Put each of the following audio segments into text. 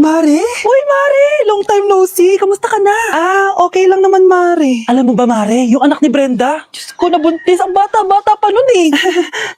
Mare? Uy, Mare! Long time no see. Kamusta ka na? Okay lang naman, Mare. Alam mo ba, Mare? Yung anak ni Brenda? Diyos ko, nabuntis. Ang bata-bata pa nun eh.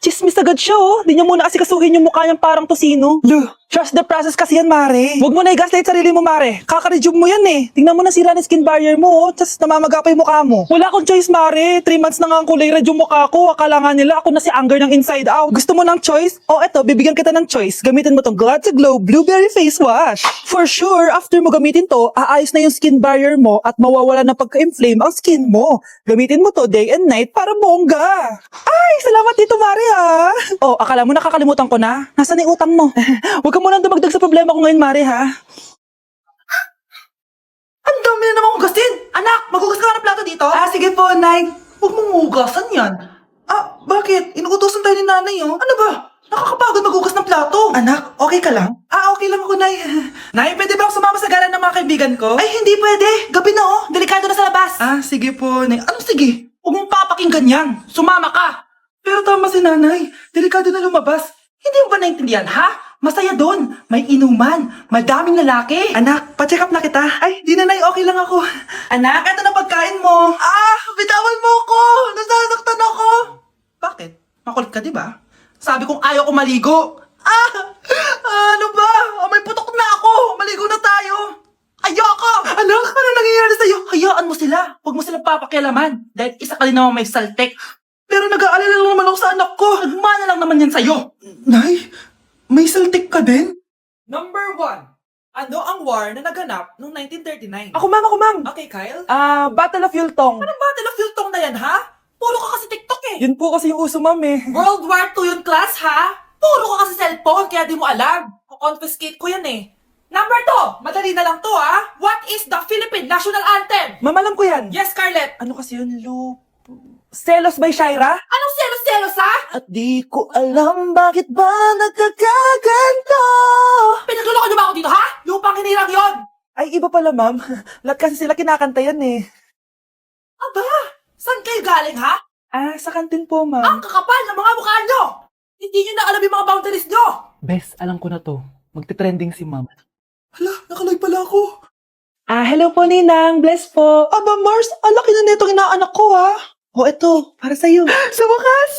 Chismis agad siya oh. Di niya muna kasi kasuhin yung mukha niyang parang tosino. Trust the process kasi yan, Mare. Huwag mo na i-gaslight sarili mo, Mare. Kaka-rejuve mo yan eh. Tingnan mo na sira ng skin barrier mo oh. Tapos namamaga pa yung mukha mo. Wala akong choice, Mare. 3 months na nga ang kulay red yung mukha ko. Akala nga nila ako na si Anger ng Inside Out. Gusto mo ng choice? O eto, bibigyan kita ng choice. Gamitin mo tong Glad to Glow Blueberry Face Wash. For sure, after mo gamitin to, aayos na yung skin barrier mo at mawawala na pagka-inflame ang skin mo. Gamitin mo to day and night para bongga. Ay, salamat dito, Mare ha. Oh, akala mo nakakalimutan ko na? Nasaan yung utang mo? Huwag ka munang dumagdag sa problema ko ngayon, Mare ha. Ang dami na naman hugasin! Anak, maghugas ka ng plato dito? Sige po, Nay. Huwag mong hugasan yan. Bakit? Inuutosan tayo ni Nanay oh. Ano ba? Nakakapagod maghugas ng plato. Anak, okay ka lang? Okay lang ako, Nay. Nay, pwede ba ako sumama sa gala ng mga kaibigan ko? Ay, hindi pwede. Gabi na oh. Delikado na sa labas. Sige po, Nay. Anong sige? Huwag mong papakinggan yan. Sumama ka. Pero tama si Nanay. Delikado na lumabas. Hindi mo ba naintindihan, ha? Masaya doon. May inuman. Madaming lalaki. Anak, pa-check up na kita. Ay, di na, Nay. Okay lang ako. Anak, eto na pagkain mo. Bitawan mo ako. Nasasaktan ako. Bakit? Makulit ka, di ba? Sabi kong ayaw ko maligo. Ano ba? May putok na ako. Maligo na tayo. Ayoko! Anak, ano nangyayari sa'yo? Hayaan mo sila. Huwag mo silang papakialaman. Dahil isa ka din naman may saltek. Pero nag-aalala lang naman ako sa anak ko. Nagmana lang naman yan sa'yo. Nay, may saltik ka din? Number 1. Ano ang war na naganap noong 1939? Ako, ma'am. Okay, Kyle? Battle of Yultong. Anong Battle of Yultong na yan, ha? Puro ka kasi TikTok eh. Yun po kasi yung uso, ma'am eh. World War II yun, class, ha? Puro ka kasi cellphone, kaya di mo alam. Confiscate ko yan eh. Number 2, madali na lang to, ha? What is the Philippine National Anthem? Ma'am, alam ko yan. Yes, Scarlett. Ano kasi yun, Selos by Shaira? Anong selos, ha? At di ko alam bakit ba nagkakaganto. Pinagluloko niyo ba ako dito, ha? Lupang hinirang yon. Ay, iba pala, ma'am. Lahat kasi sila kinakanta yan eh. Aba, saan kayo galing, ha? Sa kantin po, ma'am. Ang kakapal ng mga mukha nyo! Hindi nyo na alam yung mga boundaries nyo! Bes, alam ko na to. Magte-trending si ma'am. Hala, nakalive pala ako. Hello po, Ninang. Bless po. Aba, Mars, ang laki na nitong inaanak ko, ha? Eto, para sa'yo. Sa wakas!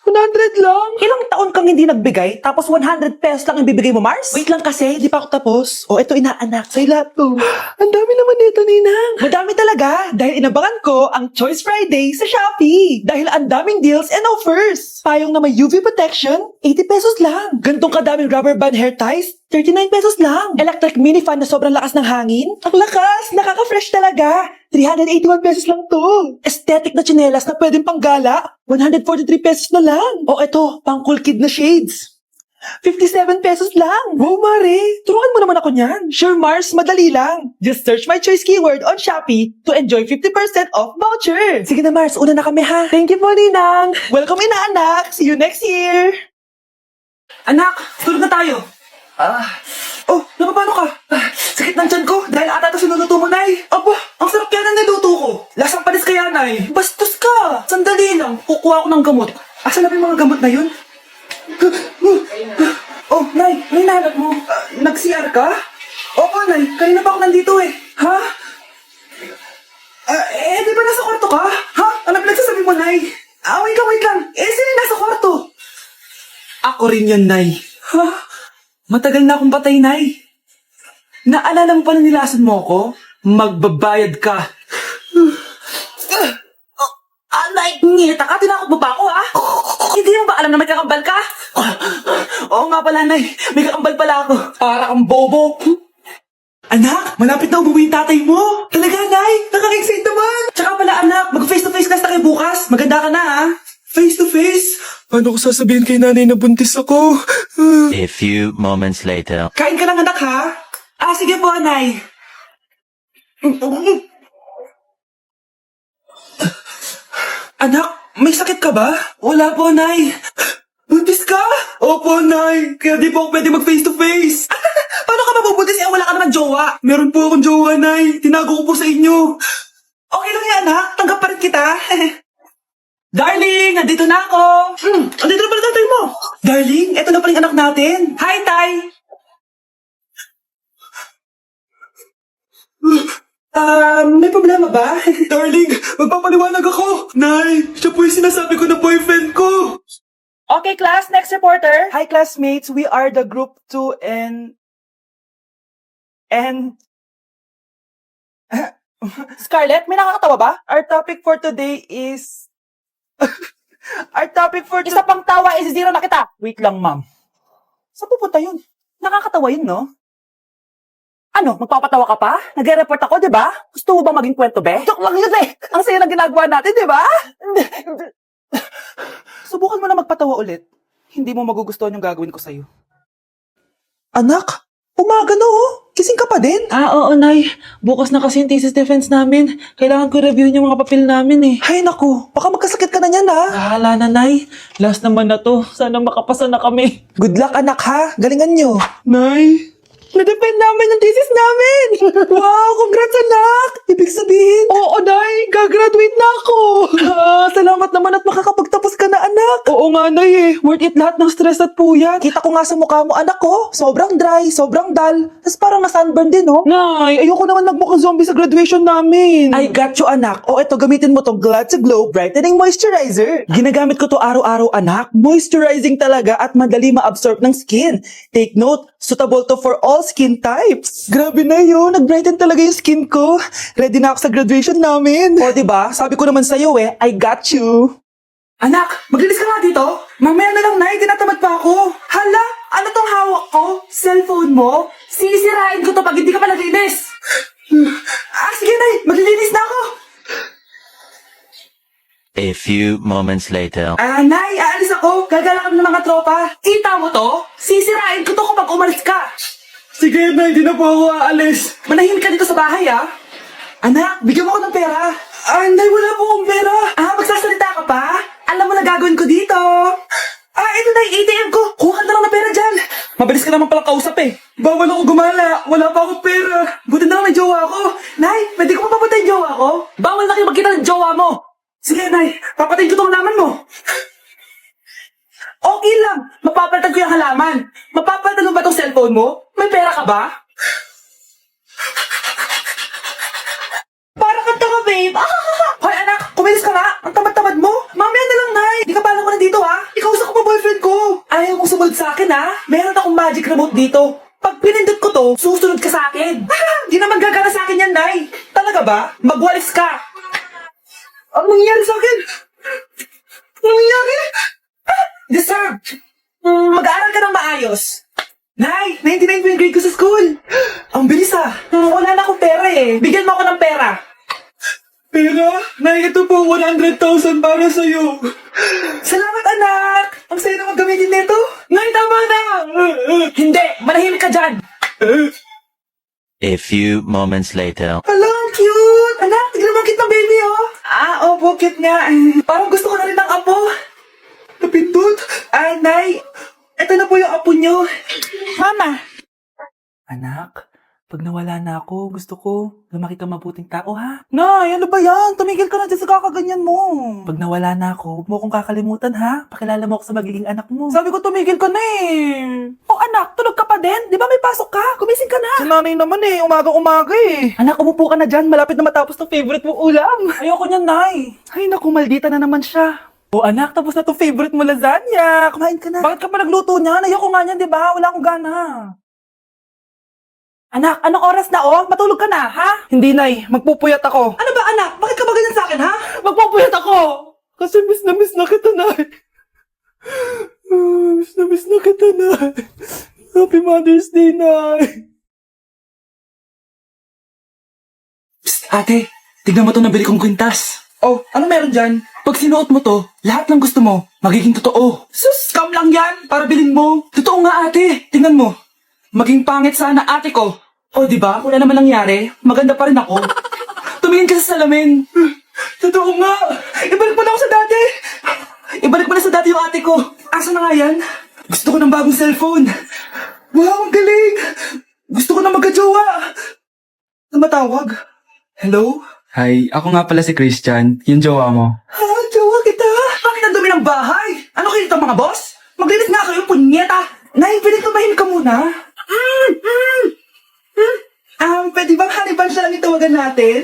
100 lang. Ilang taon kang hindi nagbigay, tapos 100 pesos lang ibibigay mo, Mars? Wait lang kasi, di pa ako tapos. Eto inaanak, sa'yo lahat to. Ang dami naman nito, Ninang. Madami talaga, dahil inabangan ko ang Choice Friday sa Shopee. Dahil ang daming deals and offers. Payong na may UV protection, 80 pesos lang. Gantong kadaming rubber band hair ties, 39 pesos lang. Electric mini fan na sobrang lakas ng hangin. Ang lakas, nakaka-fresh talaga. 381 pesos lang to. Aesthetic na tsinelas na pwedeng panggala, 143 pesos na lang. Eto, pang cool kid na shades. 57 pesos lang. Wow, Mare. Turuan mo naman ako niyan. Sure, Mars. Madali lang. Just search my choice keyword on Shopee to enjoy 50% off voucher. Sige na, Mars. Una na kami, ha? Thank you po, Ninang. Welcome, inaanak. See you next year. Anak, tulog na tayo. Napapano ka? Sakit ng tiyan ko dahil ata ito sinuluto mo, Nay. Aba, ang sarap kaya ng niluto ko. Lasang panis kaya, Nay. Bastos ka. Sandali lang, kukuha ko ng gamot. Asan na ba yung mga gamot na yun? Nay, may nahanap mo. Nag-CR ka? Opo, Nay. Kanina pa ako nandito eh. Ha? Di ba nasa kwarto ka? Ha? Ano pinagsasabi mo, Nay? Wait lang. Sino yung nasa kwarto? Ako rin yun, Nay. Ha? Matagal na akong patay, Nay. Naalala mo pa na nilasan mo ako? Magbabayad ka. Nay, ngita ka? Tinakot mo pa ako, ha? Hindi mo ba alam na may kakambal ka? Oo nga pala, Nay. May kakambal pala ako. Para kang bobo. Anak, malapit na umuwi yung tatay mo. Talaga, Nay? Nakaka-excite naman. Tsaka pala, anak, mag-face-to-face class na kayo bukas. Maganda ka na, ha? Face-to-face? Paano ko sasabihin kay nanay na buntis ako? A few moments later. Kain ka lang, anak, ha? Sige po, Nay. Anak, may sakit ka ba? Wala po, Nay. Buntis ka? Opo, Nay. Kaya di po ako pwede mag-face-to-face. Paano ka mabubuntis wala ka naman jowa? Meron po akong jowa, Nay. Tinago ko po sa inyo. Okay lang yan, anak. Tanggap pa rin kita. Darling, nandito na ako. Nandito na pala tatay mo. Darling, eto na pala yung anak natin. Hi, Tay. May problema ba? Darling, magpapaliwanag ako. Nay, siya po yung sinasabi ko na boyfriend ko. Okay, class, next reporter. Hi, classmates. We are the group 2 and... Scarlett, may nakakatawa ba? Our topic for today is... Isa pang tawa is zero na kita. Wait lang, ma'am. Saan pupunta yun? Nakakatawa yun, no? Ano, magpapatawa ka pa? Nagre-report ako, di ba? Gusto mo ba maging kwento, be? Joke lang yun eh. Ang saya ng ginagawa natin, di ba? Subukan mo na magpatawa ulit. Hindi mo magugustuhan yung gagawin ko sa'yo. Anak, umaga na oh. Kising ka pa din? Oo, Nay. Bukas na kasi yung thesis defense namin. Kailangan ko reviewin yung mga papel namin eh. Ay naku, baka magkasakit ka na niyan ha. Hala na, Nay. Last naman na to. Sana makapasa na kami. Good luck anak ha. Galingan nyo. Nay, na-defend namin ang thesis namin! Wow, congrats anak! Ibig sabihin... Oo, Nay, gagraduate na ako! Salamat naman at makakapagtapos ka na anak! Oo nga, Nay eh. Worth it lahat ng stress at puyat. Kita ko nga sa mukha mo anak ko. Sobrang dry, sobrang dull. Tapos parang na-sunburn din, oh. Nay, ayoko naman magmukhang zombie sa graduation namin. I got you anak. O eto, gamitin mo tong Glad to Glow Brightening Moisturizer. Ginagamit ko to araw-araw anak. Moisturizing talaga at madali ma-absorb ng skin. Take note, suitable to for all skin types. Grabe na yun. Nag-brighten talaga yung skin ko. Ready na ako sa graduation namin. O, diba? Sabi ko naman sa'yo eh, I got you. Anak, maglinis ka nga dito. Mamaya na lang, Nay. Tinatamad pa ako. Hala, ano tong hawak ko? Cellphone mo? Sisirain ko to pag hindi ka pa naglinis. Sige, Nay. Maglilinis na ako. A few moments later. Nay, aalis ako. Gagala kami ng mga tropa. Kita mo to? Sisirain ko to kapag umalis ka. Sige, Nay. Di na po ako aalis. Manahimik ka dito sa bahay, ah. Anak, bigyan mo ako ng pera. Nay, wala po akong pera. Magsasalita ka pa? Alam mo na gagawin ko dito. Ito na yung ATM ko. Kuha ka na lang ng pera dyan. Mabilis ka naman palang kausap eh. Bawal ako gumala. Wala pa akong pera. Buti na lang may jowa ko. Nay, pwede ko mapapunta yung jowa ko? Bawal na kayo magkita ng jowa mo. Sige, Nay. Papatayin ko itong halaman mo. Okay lang. Mapapalitan ko yung halaman. Mapapalitan mo ba itong cellphone mo? May pera ka ba? Para kang tanga, babe. Hoy, anak. Kumilis ka nga. Ang tamad-tamad mo. Mamaya na lang, Nay. Di ka pala ko nandito, ha? Ikausap ko pa boyfriend ko. Ayaw mong sumunod sa akin, ha? Meron akong magic remote dito. Pag pinindot ko to, susunod ka sa akin. Di naman gagana sa akin yan, Nay. Talaga ba? Magwalis ka. Ano nangyayari sa akin? Ano nangyayari? Deserved. Mag-aaral ka ng maayos. Nay, 99 po yung grade ko sa school. Ang bilis ah. Wala na akong pera eh. Bigyan mo ako ng pera. Pera? Nay, ito po 100,000 para sa'yo. Salamat anak. Ang saya naman gamitin nito. Nay, tama na. Hindi, manahimik ka dyan. A few moments later. Hala, ang cute. Anak, tignan mo ang cute ng baby oh. Opo, cute nga. Parang gusto ko na rin ng apo. Napindot. Nay, eto na po yung apo nyo. Mama. Anak, pag nawala na ako, gusto ko lumaki ka mabuting tao, ha? Nay, ano ba yan? Tumigil ka na dyan sa kakaganyan mo. Pag nawala na ako, huwag mo akong kakalimutan, ha? Pakilala mo ako sa magiging anak mo. Sabi ko, tumigil ka na eh. Oh, anak, tulog ka pa din? Di ba may pasok ka? Gumising ka na. Si nanay naman eh, umaga-umaga eh. Anak, umupo ka na dyan. Malapit na matapos ng favorite mong ulam. Ayoko niyan, Nay. Ay, naku, maldita na naman siya. Oh, anak, tapos na itong favorite mo lasagna. Kumain ka na. Bakit ka pa nagluto niyan? Ayoko nga niyan, di ba? Wala akong gana. Anak, anong oras na oh? Matulog ka na, ha? Hindi, Nay. Magpupuyat ako. Ano ba, anak? Bakit ka ba ganyan sa akin, ha? Magpupuyat ako! Kasi miss na kita, Nay. Miss na kita, Nay. Happy Mother's Day, Nay. Psst, ate. Tignan mo to nabili kong kwintas. Oh, ano meron dyan? Pag sinuot mo to, lahat ng gusto mo, magiging totoo. Sus, scam lang yan, para bilhin mo. Totoo nga ate, tingnan mo. Maging pangit sana ate ko. O diba, wala naman nangyari, maganda pa rin ako. Tumingin ka sa salamin. Totoo nga, ibalik mo na ako sa dati. Ibalik mo na sa dati yung ate ko. Asa na nga yan? Gusto ko ng bagong cellphone. Wow, ang galing. Gusto ko na magka-jowa. Tumatawag. Hello? Hi, ako nga pala si Christian, yung jowa mo. Jowa kita! Bakit ang dumi ng bahay? Ano kayo dito mga boss? Maglinis nga kayo, punyeta! Nay, pwede tumahin ka muna? Pwede bang honey bunch na lang ito? pagpapawigan natin.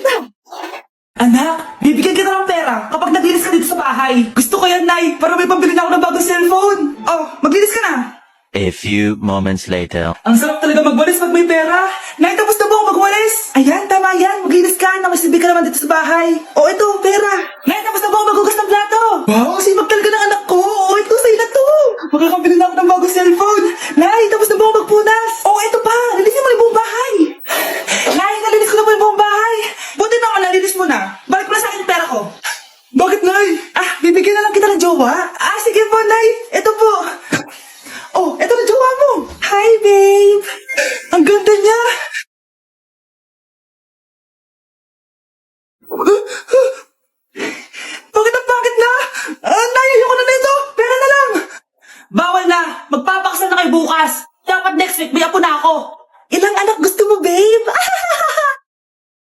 Anak, bibigyan kita ng pera kapag naglinis ka dito sa bahay. Gusto ko yan, Nay, para may pambili na ako ng bagong cellphone. Oh, maglinis ka na. A few moments later. Ang sarap talaga magwalis pag may pera. Nay, tapos na ba ako magwalis? Ayan, tama yan. Maglinis ka na. May silbi ka naman dito sa bahay. O, ito, pera. Nay, tapos na ba ako magugas ng plato? Wow, sipag talaga ng anak ko. O, ito, sa'yo na to. Makakabili na ako ng bagong cellphone. Nay, tapos na ba ako magpunas? O, ito